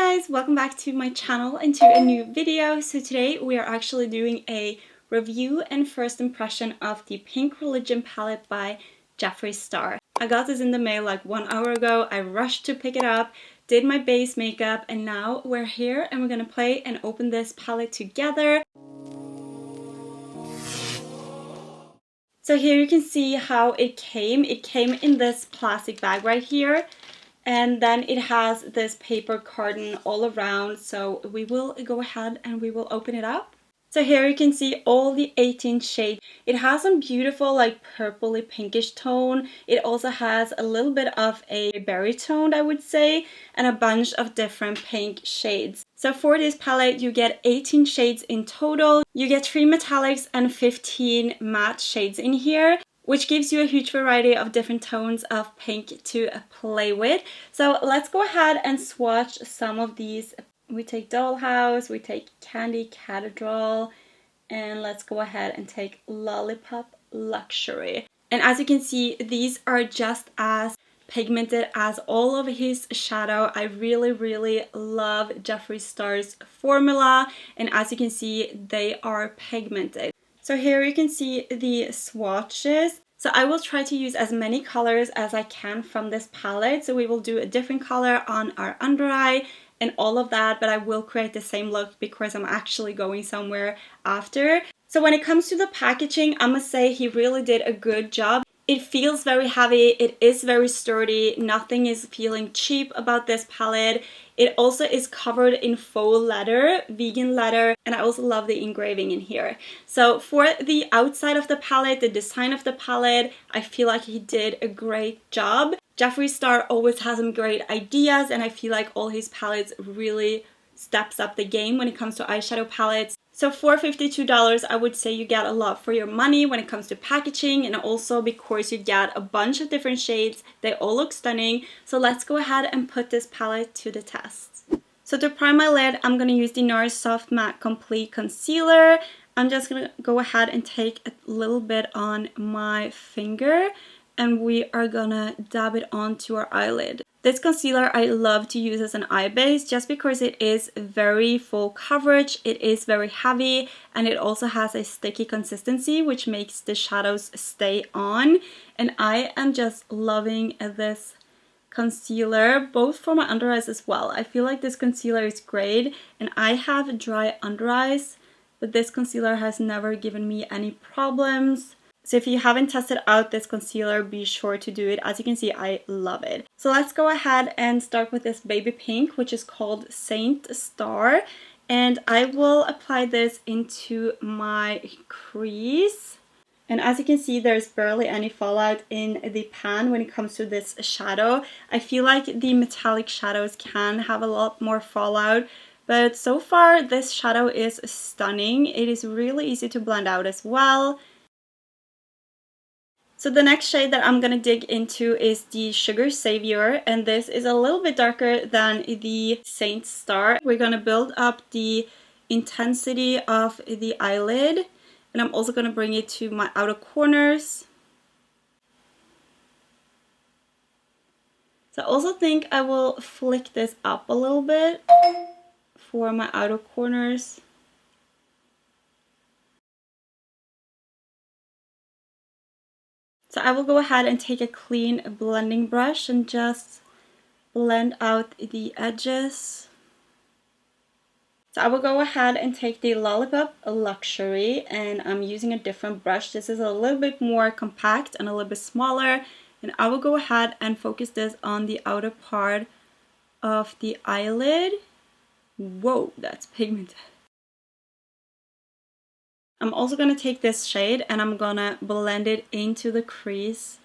guys, welcome back to my channel and to a new video. So today we are actually doing a review and first impression of the Pink Religion palette by Jeffree Star. I got this in the mail like 1 hour ago. I rushed to pick it up, did my base makeup, and now we're here and we're gonna play and open this palette together. So here you can see how it came. It came in this plastic bag right here. And then it has this paper carton all around, so we will go ahead and we will open it up. So here you can see all the 18 shades. It has some beautiful like purpley pinkish tone. It also has a little bit of a berry tone, I would say, and a bunch of different pink shades. So for this palette you get 18 shades in total. You get 3 metallics and 15 matte shades in here, which gives you a huge variety of different tones of pink to play with. So let's go ahead and swatch some of these. We take Dollhouse, we take Candy Cathedral, and let's go ahead and take Lollipop Luxury. And as you can see, these are just as pigmented as all of his shadow. I really love Jeffree Star's formula, and as you can see, they are pigmented. So here you can see the swatches. So I will try to use as many colors as I can from this palette. So we will do a different color on our under eye and all of that, but I will create the same look because I'm actually going somewhere after. So when it comes to the packaging, I must say he really did a good job. It feels very heavy, it is very sturdy, nothing is feeling cheap about this palette. It also is covered in faux leather, vegan leather, and I also love the engraving in here. So for the outside of the palette, the design of the palette, I feel like he did a great job. Jeffree Star always has some great ideas, and I feel like all his palettes really steps up the game when it comes to eyeshadow palettes. So for $52, I would say you get a lot for your money when it comes to packaging, and also because you get a bunch of different shades. They all look stunning. So let's go ahead and put this palette to the test. So to prime my lid, I'm going to use the NARS Soft Matte Complete Concealer. I'm just going to go ahead and take a little bit on my finger, and we are gonna dab it onto our eyelid. This concealer I love to use as an eye base just because it is very full coverage, it is very heavy, and it also has a sticky consistency which makes the shadows stay on. And I am just loving this concealer, both for my under eyes as well. I feel like this concealer is great, and I have dry under eyes, but this concealer has never given me any problems. So if you haven't tested out this concealer, be sure to do it. As you can see, I love it. So let's go ahead and start with this baby pink, which is called Saint Star. And I will apply this into my crease. And as you can see, there's barely any fallout in the pan when it comes to this shadow. I feel like the metallic shadows can have a lot more fallout, but so far this shadow is stunning. It is really easy to blend out as well. So the next shade that I'm going to dig into is the Sugar Savior, and this is a little bit darker than the Saint Star. We're going to build up the intensity of the eyelid, and I'm also going to bring it to my outer corners. So I also think I will flick this up a little bit for my outer corners. So I will go ahead and take a clean blending brush and just blend out the edges. So I will go ahead and take the Lollipop Luxury, and I'm using a different brush. This is a little bit more compact and a little bit smaller, and I will go ahead and focus this on the outer part of the eyelid. Whoa, that's pigmented. I'm also going to take this shade and I'm going to blend it into the crease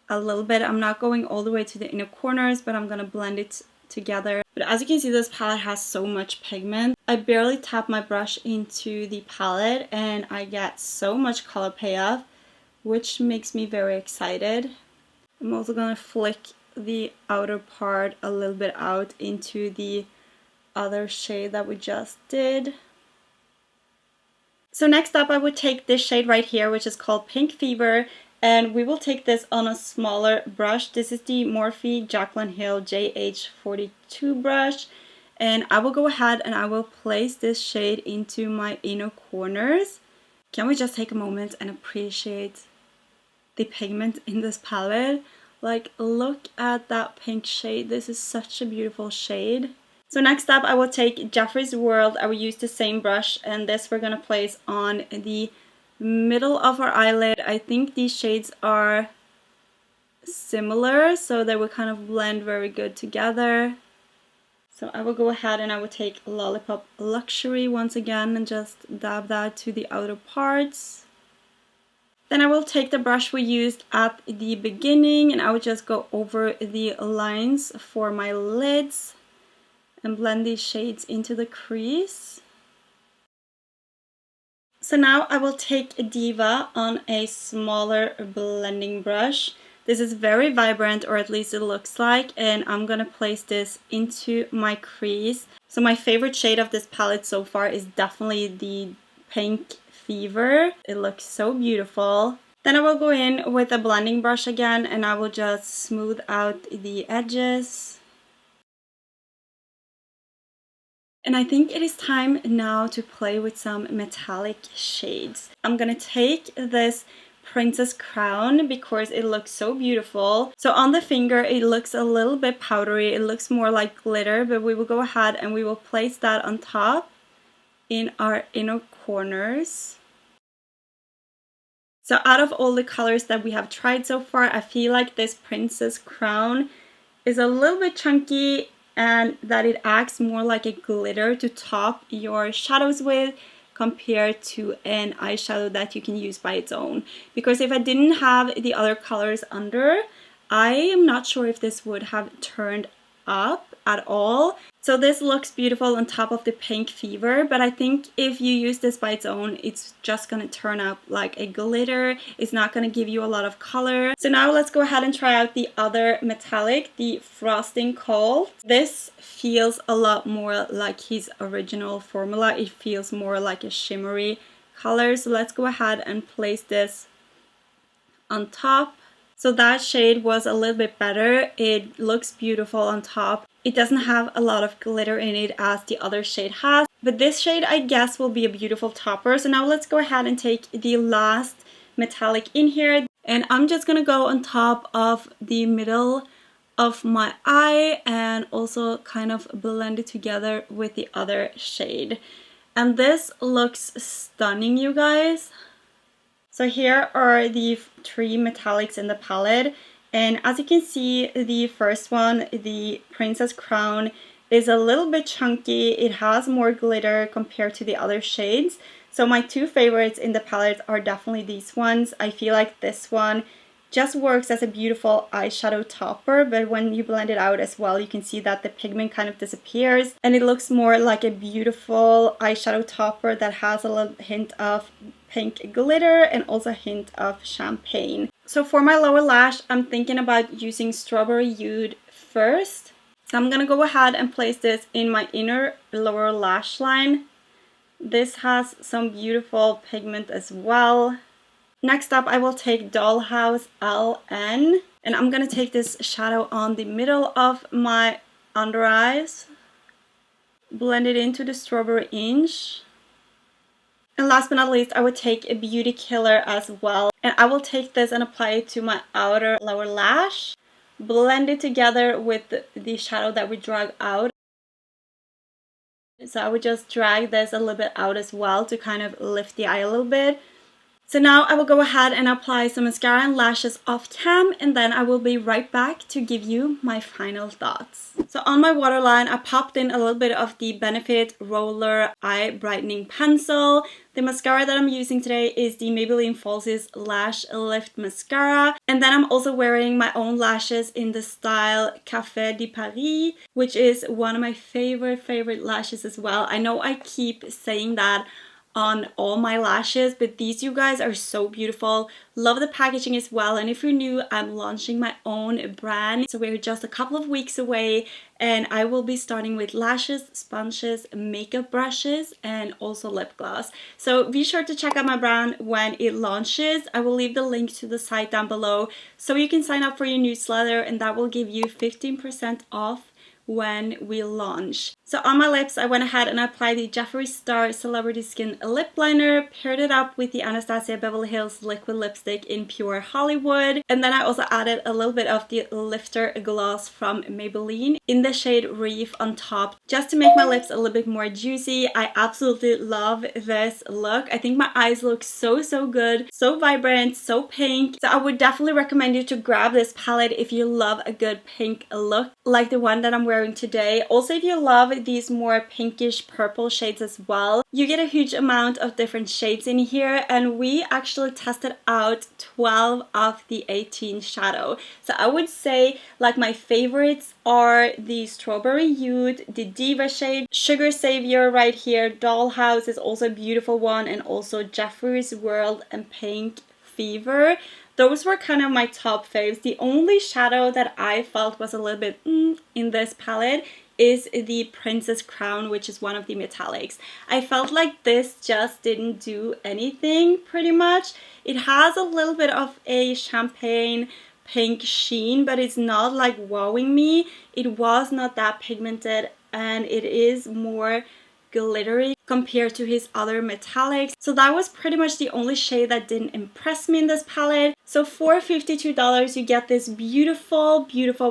a little bit. I'm not going all the way to the inner corners, but I'm going to blend it together. But as you can see, this palette has so much pigment. I barely tap my brush into the palette and I get so much color payoff, which makes me very excited. I'm also going to flick the outer part a little bit out into the other shade that we just did. So next up I would take this shade right here, which is called Pink Fever, and we will take this on a smaller brush. This is the Morphe Jaclyn Hill JH42 brush, And I will go ahead and I will place this shade into my inner corners. Can we just take a moment and appreciate the pigment in this palette? Like, look at that pink shade. This is such a beautiful shade. So next up, I will take Jeffree's World. I will use the same brush, and this we're gonna place on the middle of our eyelid. I think these shades are similar, so they will kind of blend very good together. So I will go ahead and I will take Lollipop Luxury once again and just dab that to the outer parts. Then I will take the brush we used at the beginning and I will just go over the lines for my lids and blend these shades into the crease. So now I will take Diva on a smaller blending brush. This is very vibrant, or at least it looks like, and I'm gonna place this into my crease. So my favorite shade of this palette so far is definitely the Pink Fever. It looks so beautiful. Then I will go in with a blending brush again and I will just smooth out the edges. And I think it is time now to play with some metallic shades. I'm gonna take this Princess Crown because it looks so beautiful. So on the finger it looks a little bit powdery, it looks more like glitter, but we will go ahead and we will place that on top in our inner corners. So out of all the colors that we have tried so far, I feel like this Princess Crown is a little bit chunky and that it acts more like a glitter to top your shadows with, compared to an eyeshadow that you can use by its own. Because if I didn't have the other colors under, I am not sure if this would have turned up at all. So this looks beautiful on top of the Pink Fever, but I think if you use this by its own, it's just gonna turn up like a glitter. It's not gonna give you a lot of color. So now let's go ahead and try out the other metallic, the Frosting Cold. This feels a lot more like his original formula. It feels more like a shimmery color. So let's go ahead and place this on top. So that shade was a little bit better. It looks beautiful on top. It doesn't have a lot of glitter in it as the other shade has. But this shade I guess will be a beautiful topper. So now let's go ahead and take the last metallic in here. And I'm just gonna go on top of the middle of my eye and also kind of blend it together with the other shade. And this looks stunning, you guys. So here are the three metallics in the palette, and as you can see, the first one, the Princess Crown, is a little bit chunky. It has more glitter compared to the other shades. So my two favorites in the palette are definitely these ones. I feel like this one just works as a beautiful eyeshadow topper, but when you blend it out as well, you can see that the pigment kind of disappears and it looks more like a beautiful eyeshadow topper that has a little hint of pink glitter and also a hint of champagne. So for my lower lash, I'm thinking about using Strawberry Nude first. So I'm gonna go ahead and place this in my inner lower lash line. This has some beautiful pigment as well. Next up, I will take Dollhouse LN, and I'm gonna take this shadow on the middle of my under eyes, blend it into the Strawberry Inch. And last but not least, I would take a Beauty Killer as well. And I will take this and apply it to my outer lower lash, blend it together with the shadow that we drag out. So I would just drag this a little bit out as well to kind of lift the eye a little bit. So now I will go ahead and apply some mascara and lashes off cam, and then I will be right back to give you my final thoughts. So on my waterline, I popped in a little bit of the Benefit Roller Eye Brightening Pencil. The mascara that I'm using today is the Maybelline Falsies Lash Lift Mascara. And then I'm also wearing my own lashes in the style Café de Paris, which is one of my favorite lashes as well. I know I keep saying that on all my lashes, but these, you guys, are so beautiful. Love the packaging as well. And if you're new, I'm launching my own brand, so we're just a couple of weeks away, and I will be starting with lashes, sponges, makeup brushes, and also lip gloss. So be sure to check out my brand when it launches. I will leave the link to the site down below so you can sign up for your newsletter, and that will give you 15% off when we launch. So on my lips, I went ahead and applied the Jeffree Star Celebrity Skin Lip Liner, paired it up with the Anastasia Beverly Hills Liquid Lipstick in Pure Hollywood. And then I also added a little bit of the Lifter Gloss from Maybelline in the shade Reef on top, just to make my lips a little bit more juicy. I absolutely love this look. I think my eyes look so good, so vibrant, so pink. So I would definitely recommend you to grab this palette if you love a good pink look like the one that I'm wearing today. Also, if you love these more pinkish purple shades as well, you get a huge amount of different shades in here, and we actually tested out 12 of the 18 shadow. So I would say like my favorites are the Strawberry Youth, the Diva shade, Sugar Savior right here, Dollhouse is also a beautiful one, and also Jeffree's World and Pink Fever. Those were kind of my top faves. The only shadow that I felt was a little bit in this palette is the Princess Crown, which is one of the metallics. I felt like this just didn't do anything pretty much. It has a little bit of a champagne pink sheen, but it's not like wowing me. It was not that pigmented, and it is more glittery compared to his other metallics. So that was pretty much the only shade that didn't impress me in this palette. So for $52 you get this beautiful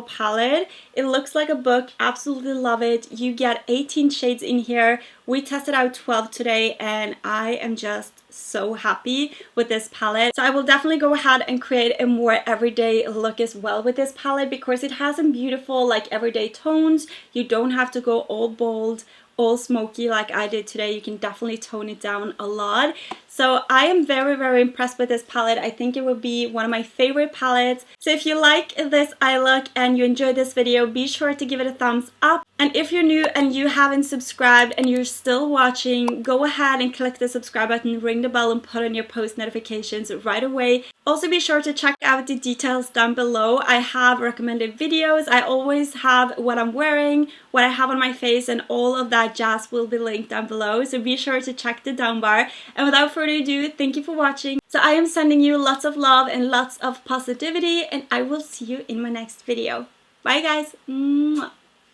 palette. It looks like a book. Absolutely love it. You get 18 shades in here. We tested out 12 today and I am just so happy with this palette. So I will definitely go ahead and create a more everyday look as well with this palette, because it has some beautiful like everyday tones. You don't have to go all bold, all smoky like I did today. You can definitely tone it down a lot. So I am very impressed with this palette. I think it will be one of my favorite palettes. So if you like this eye look and you enjoyed this video, be sure to give it a thumbs up. And if you're new and you haven't subscribed and you're still watching, go ahead and click the subscribe button, ring the bell, and put on your post notifications right away. Also be sure to check out the details down below. I have recommended videos. I always have what I'm wearing, what I have on my face, and all of that jazz will be linked down below. So be sure to check the down bar. And without further ado, thank you for watching. So I am sending you lots of love and lots of positivity, and I will see you in my next video. Bye guys. Mwah.